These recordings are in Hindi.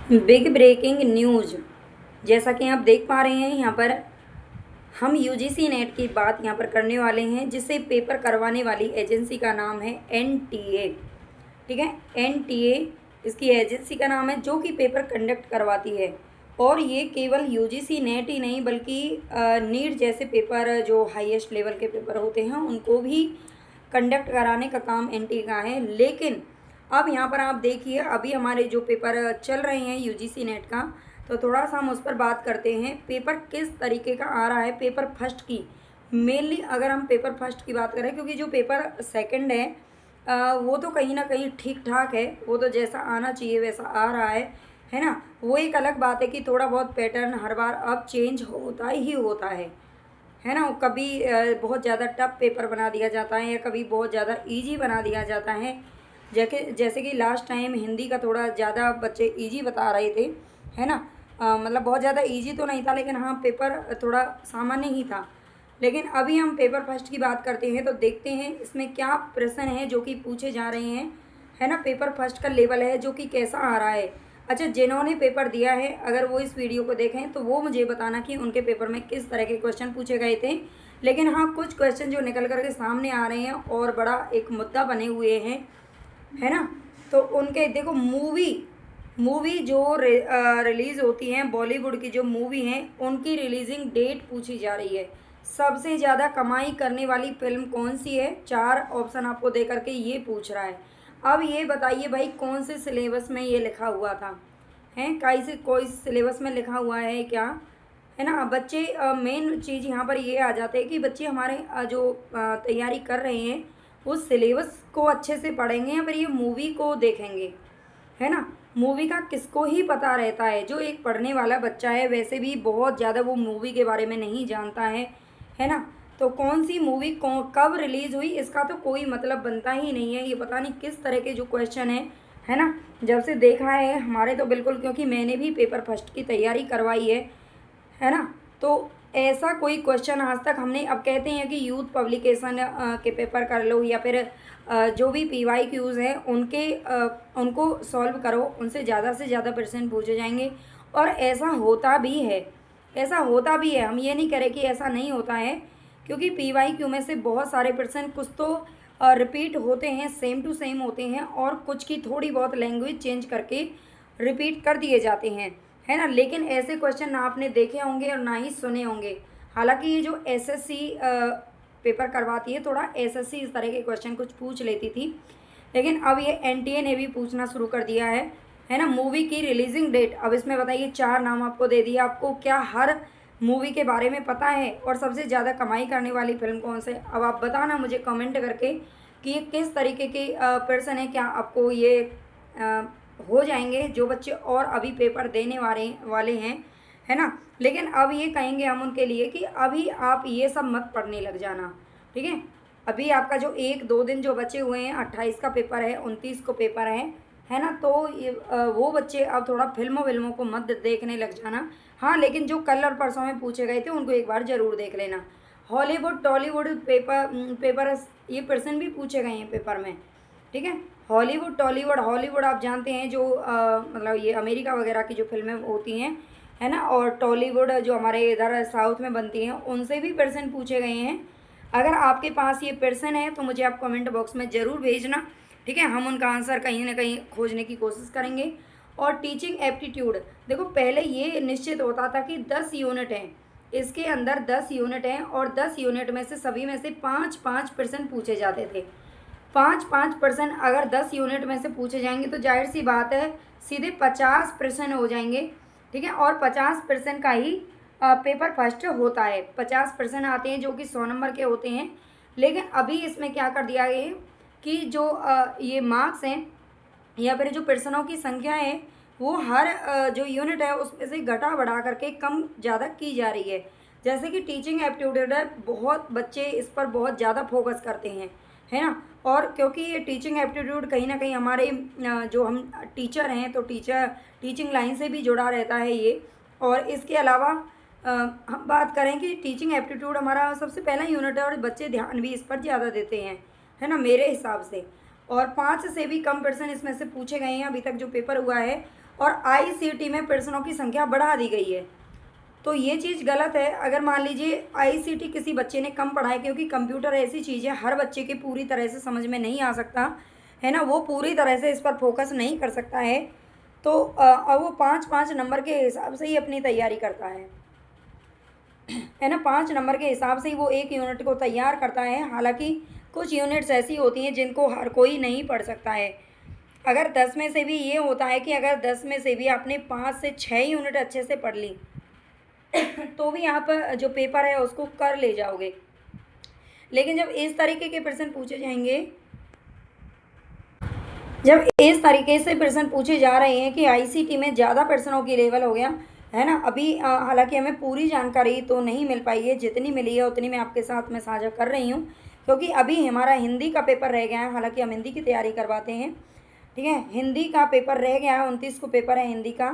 Big breaking news. जैसा कि आप देख पा रहे हैं यहाँ पर हम यूजीसी नेट की बात यहाँ पर करने वाले हैं, जिससे पेपर करवाने वाली एजेंसी का नाम है एनटीए। ठीक है, एनटीए इसकी एजेंसी का नाम है जो कि पेपर कंडक्ट करवाती है। और ये केवल यूजीसी नेट ही नहीं बल्कि नीट जैसे पेपर जो हाईएस्ट लेवल के पेपर होते हैं उनको भी कंडक्ट कराने का काम एनटीए का है। लेकिन अब यहाँ पर आप देखिए, अभी हमारे जो पेपर चल रहे हैं यूजीसी नेट का, तो थोड़ा सा हम उस पर बात करते हैं। पेपर किस तरीके का आ रहा है पेपर फर्स्ट की। मेनली अगर हम पेपर फर्स्ट की बात करें, क्योंकि जो पेपर सेकंड है वो तो कहीं ना कहीं ठीक ठाक है, वो तो जैसा आना चाहिए वैसा आ रहा है ना। वो एक अलग बात है कि थोड़ा बहुत पैटर्न हर बार अब चेंज होता ही होता है ना। कभी बहुत ज़्यादा टफ पेपर बना दिया जाता है या कभी बहुत ज़्यादा इजी बना दिया जाता है। जैसे कि लास्ट टाइम हिंदी का थोड़ा ज़्यादा बच्चे इजी बता रहे थे, है ना। मतलब बहुत ज़्यादा इजी तो नहीं था, लेकिन हाँ पेपर थोड़ा सामान्य ही था। लेकिन अभी हम पेपर फर्स्ट की बात करते हैं, तो देखते हैं इसमें क्या प्रश्न है जो कि पूछे जा रहे हैं, है ना। पेपर फर्स्ट का लेवल है जो कि कैसा आ रहा है। अच्छा, जिन्होंने पेपर दिया है अगर वो इस वीडियो को देखें तो वो मुझे बताना कि उनके पेपर में किस तरह के क्वेश्चन पूछे गए थे। लेकिन हाँ, कुछ क्वेश्चन जो निकल कर के सामने आ रहे हैं और बड़ा एक मुद्दा बने हुए हैं, है ना। तो उनके देखो, मूवी जो रिलीज़ होती हैं, बॉलीवुड की जो मूवी हैं उनकी रिलीजिंग डेट पूछी जा रही है। सबसे ज़्यादा कमाई करने वाली फिल्म कौन सी है, 4 ऑप्शन आपको दे करके ये पूछ रहा है। अब ये बताइए भाई, कौन से सिलेबस में ये लिखा हुआ था, हैं कई से कोई सिलेबस में लिखा हुआ है क्या, है ना। बच्चे मेन चीज़ यहाँ पर ये आ जाते हैं कि बच्चे हमारे जो तैयारी कर रहे हैं उस सिलेबस को अच्छे से पढ़ेंगे या फिर ये मूवी को देखेंगे, है ना। मूवी का किसको ही पता रहता है, जो एक पढ़ने वाला बच्चा है वैसे भी बहुत ज़्यादा वो मूवी के बारे में नहीं जानता है ना। तो कौन सी मूवी कब रिलीज़ हुई इसका तो कोई मतलब बनता ही नहीं है। ये पता नहीं किस तरह के जो क्वेश्चन है ना। जब से देखा है हमारे तो बिल्कुल, क्योंकि मैंने भी पेपर फर्स्ट की तैयारी करवाई है ना। तो ऐसा कोई क्वेश्चन आज तक हमने, अब कहते हैं कि यूथ पब्लिकेशन के पेपर कर लो या फिर जो भी पीवाई क्यूज़ हैं उनको सॉल्व करो, उनसे ज़्यादा से ज़्यादा परसेंट पूछे जाएंगे। और ऐसा होता भी है, ऐसा होता भी है। हम ये नहीं करें कि ऐसा नहीं होता है, क्योंकि पीवाई क्यू में से बहुत सारे परसेंट कुछ तो रिपीट होते हैं, सेम टू सेम होते हैं, और कुछ की थोड़ी बहुत लैंग्वेज चेंज करके रिपीट कर दिए जाते हैं, है ना। लेकिन ऐसे क्वेश्चन ना आपने देखे होंगे और ना ही सुने होंगे। हालांकि ये जो एसएससी पेपर करवाती है, थोड़ा एसएससी इस तरह के क्वेश्चन कुछ पूछ लेती थी, लेकिन अब ये एनटीए ने भी पूछना शुरू कर दिया है ना। मूवी की रिलीजिंग डेट, अब इसमें बताइए 4 नाम आपको दे दिया, आपको क्या हर मूवी के बारे में पता है, और सबसे ज़्यादा कमाई करने वाली फिल्म कौन से। अब आप बताना मुझे कमेंट करके कि ये किस तरीके के पर्सन है, क्या आपको ये अ, हो जाएंगे जो बच्चे और अभी पेपर देने वाले वाले हैं, है ना। लेकिन अब ये कहेंगे हम उनके लिए कि अभी आप ये सब मत पढ़ने लग जाना, ठीक है। अभी आपका जो 1-2 दिन जो बचे हुए हैं, 28 का पेपर है, 29 को पेपर है ना। तो ये वो बच्चे अब थोड़ा फिल्मों को मत देखने लग जाना। हाँ, लेकिन जो कल और परसों में पूछे गए थे उनको एक बार ज़रूर देख लेना। हॉलीवुड टॉलीवुड पेपर ये पर्सन भी पूछे गए हैं पेपर में, ठीक है। हॉलीवुड टॉलीवुड, हॉलीवुड आप जानते हैं जो मतलब ये अमेरिका वगैरह की जो फिल्में होती हैं, है ना। और टॉलीवुड जो हमारे इधर साउथ में बनती हैं उनसे भी पर्सन पूछे गए हैं। अगर आपके पास ये पर्सन है तो मुझे आप कमेंट बॉक्स में ज़रूर भेजना, ठीक है। हम उनका आंसर कहीं ना कहीं खोजने की कोशिश करेंगे। और टीचिंग एप्टीट्यूड, देखो पहले ये निश्चित होता था कि 10 यूनिट हैं, इसके अंदर 10 यूनिट हैं और 10 यूनिट में से सभी में से 5-5% पूछे जाते थे। 5-5% अगर 10 यूनिट में से पूछे जाएंगे तो जाहिर सी बात है सीधे 50% हो जाएंगे, ठीक है। और 50% का ही पेपर फर्स्ट होता है। 50% आते हैं जो कि 100 नंबर के होते हैं। लेकिन अभी इसमें क्या कर दिया गया है कि जो ये मार्क्स हैं या फिर जो पर्सनों की संख्या है वो हर जो यूनिट है उसमें से घटा बढ़ा करके कम ज़्यादा की जा रही है। जैसे कि टीचिंग एप्टीट्यूड है, बहुत बच्चे इस पर बहुत ज़्यादा फोकस करते हैं, है ना। और क्योंकि ये टीचिंग एप्टीट्यूड कहीं ना कहीं हमारे जो हम टीचर हैं तो टीचिंग लाइन से भी जुड़ा रहता है ये। और इसके अलावा हम बात करें कि टीचिंग एप्टीट्यूड हमारा सबसे पहला यूनिट है और बच्चे ध्यान भी इस पर ज़्यादा देते हैं, है ना, मेरे हिसाब से। और 5 से भी कम पर्सन इसमें से पूछे गए हैं अभी तक जो पेपर हुआ है। और आईसीटी में प्रश्नों की संख्या बढ़ा दी गई है। तो ये चीज़ गलत है। अगर मान लीजिए आईसीटी किसी बच्चे ने कम पढ़ा है, क्योंकि कंप्यूटर ऐसी चीज़ है हर बच्चे के पूरी तरह से समझ में नहीं आ सकता है ना, वो पूरी तरह से इस पर फोकस नहीं कर सकता है। तो वो 5-5 नंबर के हिसाब से ही अपनी तैयारी करता है ना, 5 नंबर के हिसाब से ही वो एक यूनिट को तैयार करता है। हालांकि कुछ यूनिट्स ऐसी होती हैं जिनको हर कोई नहीं पढ़ सकता है। अगर 10 में से भी ये होता है कि अगर 10 में से भी आपने 5 से 6 यूनिट अच्छे से पढ़ ली तो भी आप जो पेपर है उसको कर ले जाओगे। लेकिन जब इस तरीके के प्रश्न पूछे जाएंगे, जब इस तरीके से प्रश्न पूछे जा रहे हैं कि आईसीटी में ज़्यादा प्रश्नों की लेवल हो गया है ना। अभी हालांकि हमें पूरी जानकारी तो नहीं मिल पाई है, जितनी मिली है उतनी मैं आपके साथ में साझा कर रही हूँ, क्योंकि अभी हमारा हिंदी का पेपर रह गया है। हालांकि हम हिंदी की तैयारी करवाते हैं, ठीक है, हिंदी का पेपर रह गया है, 29 को पेपर है हिंदी का।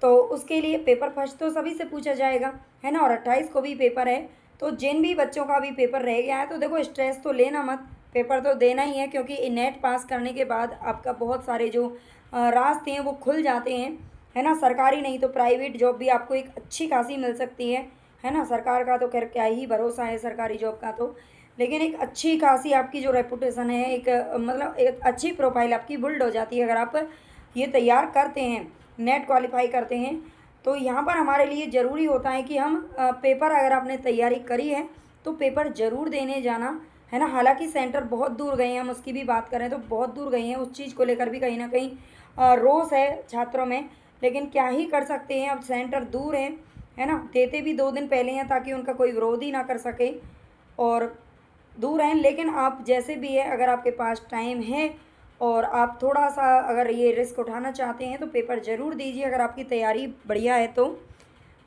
तो उसके लिए पेपर फर्स्ट तो सभी से पूछा जाएगा है ना, और 28 को भी पेपर है। तो जिन भी बच्चों का भी पेपर रह गया है तो देखो स्ट्रेस तो लेना मत, पेपर तो देना ही है, क्योंकि नेट पास करने के बाद आपका बहुत सारे जो रास्ते हैं वो खुल जाते हैं है ना। सरकारी नहीं तो प्राइवेट जॉब भी आपको एक अच्छी खासी मिल सकती है ना। सरकार का तो खैर क्या ही भरोसा है सरकारी जॉब का तो, लेकिन एक अच्छी खासी आपकी जो रेपुटेशन है, एक मतलब एक अच्छी प्रोफाइल आपकी बिल्ड हो जाती है अगर आप ये तैयार करते हैं, नेट क्वालिफाई करते हैं। तो यहाँ पर हमारे लिए ज़रूरी होता है कि हम पेपर अगर आपने तैयारी करी है तो पेपर ज़रूर देने जाना है ना। हालांकि सेंटर बहुत दूर गए हैं, हम उसकी भी बात करें तो बहुत दूर गए हैं, उस चीज़ को लेकर भी कहीं ना कहीं रोष है छात्रों में, लेकिन क्या ही कर सकते हैं। अब सेंटर दूर है ना, देते भी 2 दिन पहले हैं ताकि उनका कोई विरोध ही ना कर सके, और दूर हैं। लेकिन आप जैसे भी है, अगर आपके पास टाइम है और आप थोड़ा सा अगर ये रिस्क उठाना चाहते हैं तो पेपर ज़रूर दीजिए, अगर आपकी तैयारी बढ़िया है तो,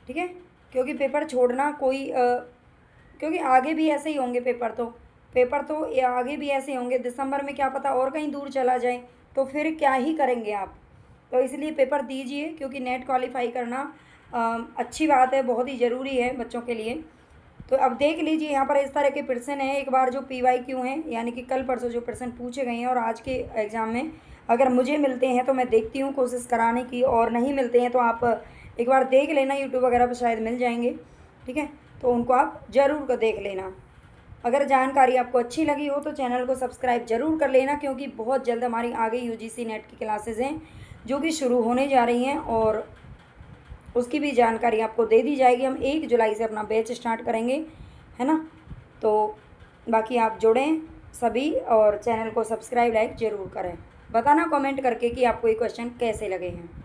ठीक है। क्योंकि पेपर छोड़ना कोई क्योंकि आगे भी ऐसे ही होंगे पेपर तो ये आगे भी ऐसे होंगे, दिसंबर में क्या पता और कहीं दूर चला जाए, तो फिर क्या ही करेंगे आप। तो इसलिए पेपर दीजिए, क्योंकि नेट क्वालिफाई करना अच्छी बात है, बहुत ही ज़रूरी है बच्चों के लिए। तो अब देख लीजिए यहाँ पर इस तरह के प्रश्न हैं, एक बार जो PYQ हैं यानी कि कल परसों जो प्रश्न पूछे गए हैं और आज के एग्ज़ाम में अगर मुझे मिलते हैं तो मैं देखती हूँ कोशिश कराने की, और नहीं मिलते हैं तो आप एक बार देख लेना, यूट्यूब वगैरह पर शायद मिल जाएंगे, ठीक है। तो उनको आप ज़रूर देख लेना। अगर जानकारी आपको अच्छी लगी हो तो चैनल को सब्सक्राइब ज़रूर कर लेना, क्योंकि बहुत जल्द हमारी आगे UGC नेट की क्लासेस हैं जो कि शुरू होने जा रही हैं, और उसकी भी जानकारी आपको दे दी जाएगी। हम 1 जुलाई से अपना बैच स्टार्ट करेंगे है ना। तो बाकी आप जुड़ें सभी और चैनल को सब्सक्राइब लाइक ज़रूर करें। बताना कमेंट करके कि आपको ये क्वेश्चन कैसे लगे हैं।